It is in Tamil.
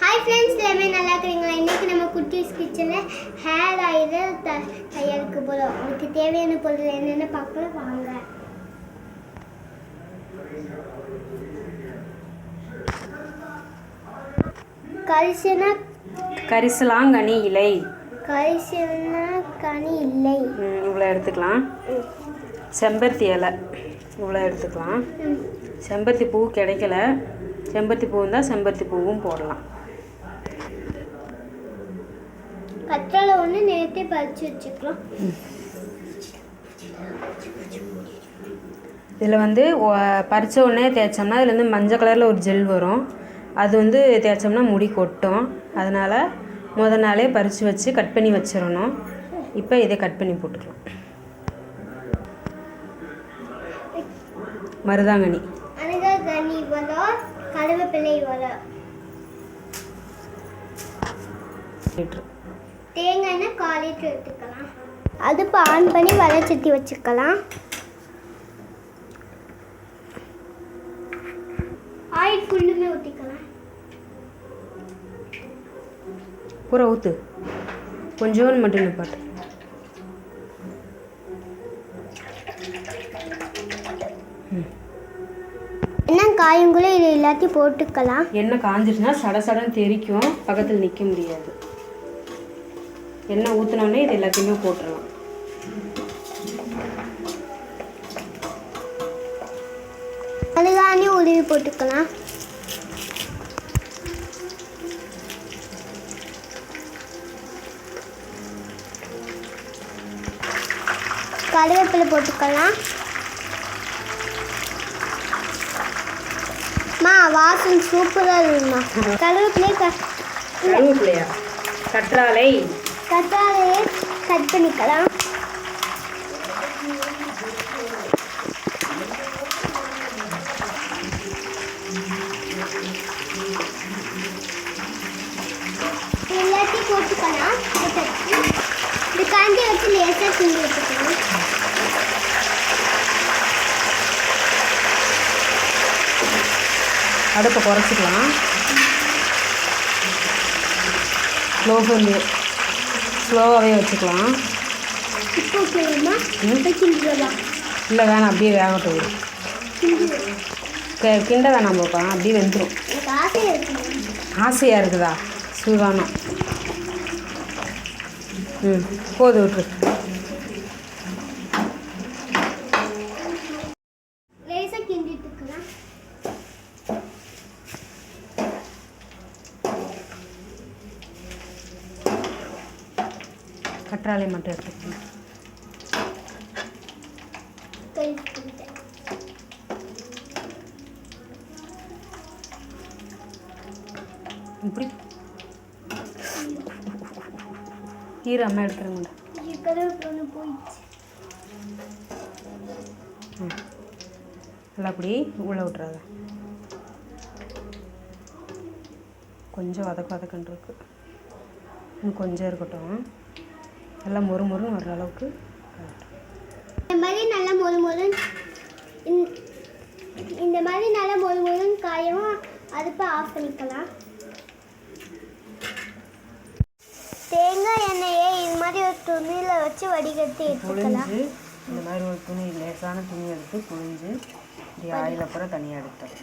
ஹாய் ஃப்ரெண்ட்ஸ், எல்லாமே நல்லா இருக்கிறீங்களா? இன்றைக்கி நம்ம குட்டீஸ் கிச்சனில் ஹேர் ஆயில் தயாரிக்க போகிறோம். அதுக்கு தேவையான பொருள் என்னென்ன பார்க்கலாம் வாங்க. கரிசலாங்கண்ணி இலை. கரிசலாங்கண்ணி இலை இவ்வளோ எடுத்துக்கலாம். செம்பருத்தி இலை இவ்வளோ எடுத்துக்கலாம். செம்பருத்தி பூ கிடைக்கல, செம்பருத்தி பூ இருந்தால் செம்பருத்தி பூவும் போடலாம். கற்றாழை ஒன்று நேற்றே பறித்து வச்சுக்கலாம். இதில் பறித்த உடனே தேய்ச்சோம்னா இதுலேருந்து மஞ்சள் கலரில் ஒரு ஜெல் வரும். அது தேய்ச்சோம்னா முடி கொட்டும். அதனால் முதல் நாளே பறித்து வச்சு கட் பண்ணி வச்சிடணும். இப்போ இதை கட் பண்ணி போட்டுக்கலாம். மருதாங்கண்ணி, கருவேப்பிலை, தேங்காய் எண்ணெய் 1/4 லிட்டர் எடுத்துக்கலாம். அடுப்பு ஆன் பண்ணி வடச்சட்டி வச்சுக்கலாம். ஆயில் ஃபுல்லுமே ஊற்றிக்கலாம். பூரா ஊற்று, கொஞ்சோண்டு மட்டும் நிப்பாட்டு. எண்ணெய் காயுங்குள்ளே இது எல்லாத்தையும் போட்டுக்கலாம். எண்ணெய் காஞ்சிருச்சுன்னா சடசடன்னு தெரிக்கும், பக்கத்தில் நிற்க முடியாது. எண்ணெய் ஊற்றினோடனே இது எல்லாத்தையுமே போட்டுடலாம். அதுக்கானே உருவி போட்டுக்கலாம். கருவேப்பிலை போட்டுக்கலாம். வாசம் சூப்பராக இருக்குமா. கருவேப்பிலையா? கற்றாழையை கட் பண்ணிக்கலாம். எல்லாத்தையும் போட்டுக்கலாம். இந்த காஞ்சி வச்சு லேசாக கிண்டி வச்சுக்கலாம். அடுப்பை குறைச்சிக்கலாம். ஸ்லோவாகவே வச்சுக்கலாம். இல்லை வேணாம், அப்படியே வேகட்டும். கிண்ட வேணாம் பாப்பா, அப்படியே வெந்துடும். ஆசையாக இருக்குதா? சூதானம். போது விட்டுரு. கற்றாழை மட்டும் எடுத்துக்கலாம். இப்படி அம்மா எடுக்கிறேங்க. நல்லா அப்படி உள்ள விட்டுறாத. கொஞ்சம் வதக்கன்னு இருக்கு, இன்னும் கொஞ்சம் இருக்கட்டும். எல்லாம் மொறுன்னு வர்ற அளவுக்கு இந்த மாதிரி நல்லா மொறுன்னு காயவும் அடுப்பை ஆஃப் பண்ணிக்கலாம். தேங்காய் எண்ணெயை இது மாதிரி ஒரு துணியில் வச்சு வடிகட்டி எடுத்துக்கலாம். இந்த மாதிரி ஒரு துணி, லேசான துணி எடுத்து புழிஞ்சு ஆயில் அப்புறம் தனியாக எடுத்தோம்.